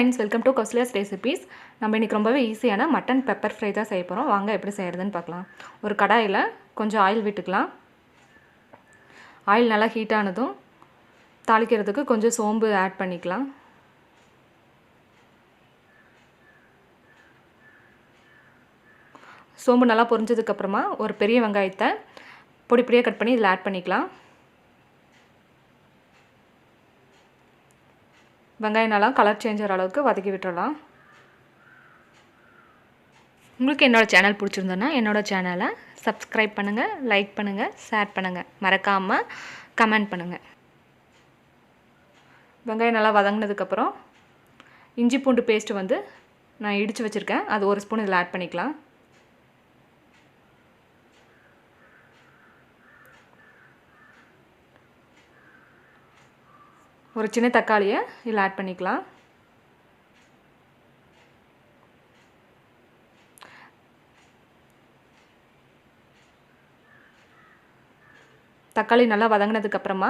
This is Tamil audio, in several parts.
Friends, welcome to Kausalya's recipes. நம்ம இன்றைக்கி ரொம்பவே ஈஸியான மட்டன் பெப்பர் ஃப்ரை தான் செய்ய போகிறோம். வாங்க எப்படி செய்கிறதுன்னு பார்க்கலாம். ஒரு கடாயில் கொஞ்சம் ஆயில் விட்டுக்கலாம். ஆயில் நல்லா ஹீட் ஆனதும் தாளிக்கிறதுக்கு கொஞ்சம் சோம்பு ஆட் பண்ணிக்கலாம். சோம்பு நல்லா பொரிஞ்சதுக்கப்புறமா ஒரு பெரிய வெங்காயத்தை பொடி பொடியாக கட் பண்ணி இதில் ஆட் பண்ணிக்கலாம். வெங்காயம் நல்லா கலர் சேஞ்ச் ஆகிற அளவுக்கு வதக்கி விட்டுறலாம். உங்களுக்கு என்னோடய சேனல் பிடிச்சிருந்தோன்னா என்னோடய சேனலை சப்ஸ்கிரைப் பண்ணுங்கள், லைக் பண்ணுங்கள், ஷேர் பண்ணுங்கள், மறக்காமல் கமெண்ட் பண்ணுங்கள். வெங்காயம் நல்லா வதங்கினதுக்கப்புறம் இஞ்சி பூண்டு பேஸ்ட்டு வந்து நான் இடித்து வச்சுருக்கேன், அது ஒரு ஸ்பூன் இதில் ஆட் பண்ணிக்கலாம். ஒரு சின்ன தக்காளியை இதில் ஆட் பண்ணிக்கலாம். தக்காளி நல்லா வதங்கினதுக்கப்புறமா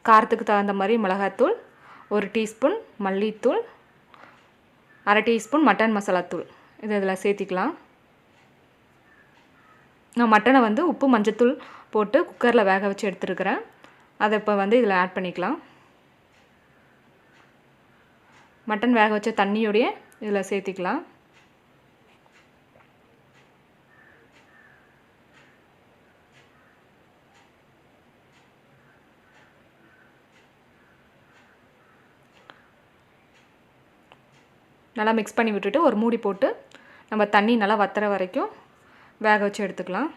காரத்துக்கு தகுந்த மாதிரி மிளகாத்தூள், 1 டீஸ்பூன் மல்லித்தூள், 1/2 டீஸ்பூன் மட்டன் மசாலாத்தூள் இதில் சேர்த்திக்கலாம். நான் மட்டனை வந்து உப்பு மஞ்சத்தூள் போட்டு குக்கரில் வேக வச்சு எடுத்துருக்கிறேன். அதை இப்போ வந்து இதில் ஆட் பண்ணிக்கலாம். மட்டன் வேக வச்ச தண்ணியோடைய இதில் சேர்த்திக்கலாம். நல்லா மிக்ஸ் பண்ணி விட்டுட்டு ஒரு மூடி போட்டு நம்ம தண்ணி நல்லா வத்துற வரைக்கும் வேக வச்சு எடுத்துக்கலாம்.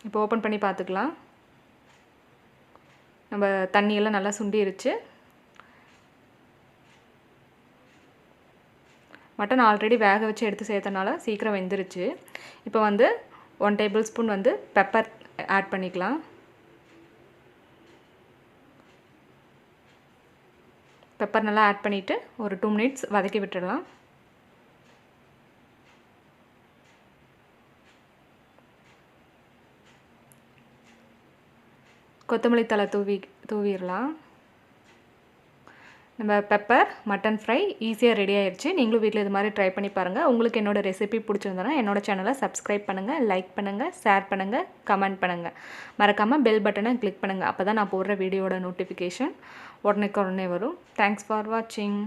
இப்போ ஓப்பன் பண்ணி பார்த்துக்கலாம். நம்ம தண்ணியெல்லாம் நல்லா சுண்டிருச்சு. மட்டன் ஆல்ரெடி வேக வச்சு எடுத்து சேர்த்தனால சீக்கிரம் வெந்துருச்சு. இப்போ வந்து 1 டேபிள் ஸ்பூன் வந்து பெப்பர் ஆட் பண்ணிக்கலாம். பெப்பர் நல்லா ஆட் பண்ணிவிட்டு ஒரு 2 மினிட்ஸ் வதக்கி விட்டுடலாம். கொத்தமல்லி தழை தூவிடலாம். நம்ம பெப்பர் மட்டன் ஃப்ரை ஈஸியாக ரெடி ஆயிடுச்சு. நீங்களும் வீட்டில் இது மாதிரி ட்ரை பண்ணி பாருங்கள். உங்களுக்கு என்னோடய ரெசிபி பிடிச்சிருந்தோன்னா என்னோடய சேனலை சப்ஸ்கிரைப் பண்ணுங்கள், லைக் பண்ணுங்கள், ஷேர் பண்ணுங்கள், கமெண்ட் பண்ணுங்கள். மறக்காமல் பெல் பட்டனை கிளிக் பண்ணுங்கள். அப்போ தான் நான் போடுற வீடியோட நோட்டிஃபிகேஷன் உடனே வரும். தேங்க்ஸ் ஃபார் வாட்சிங்.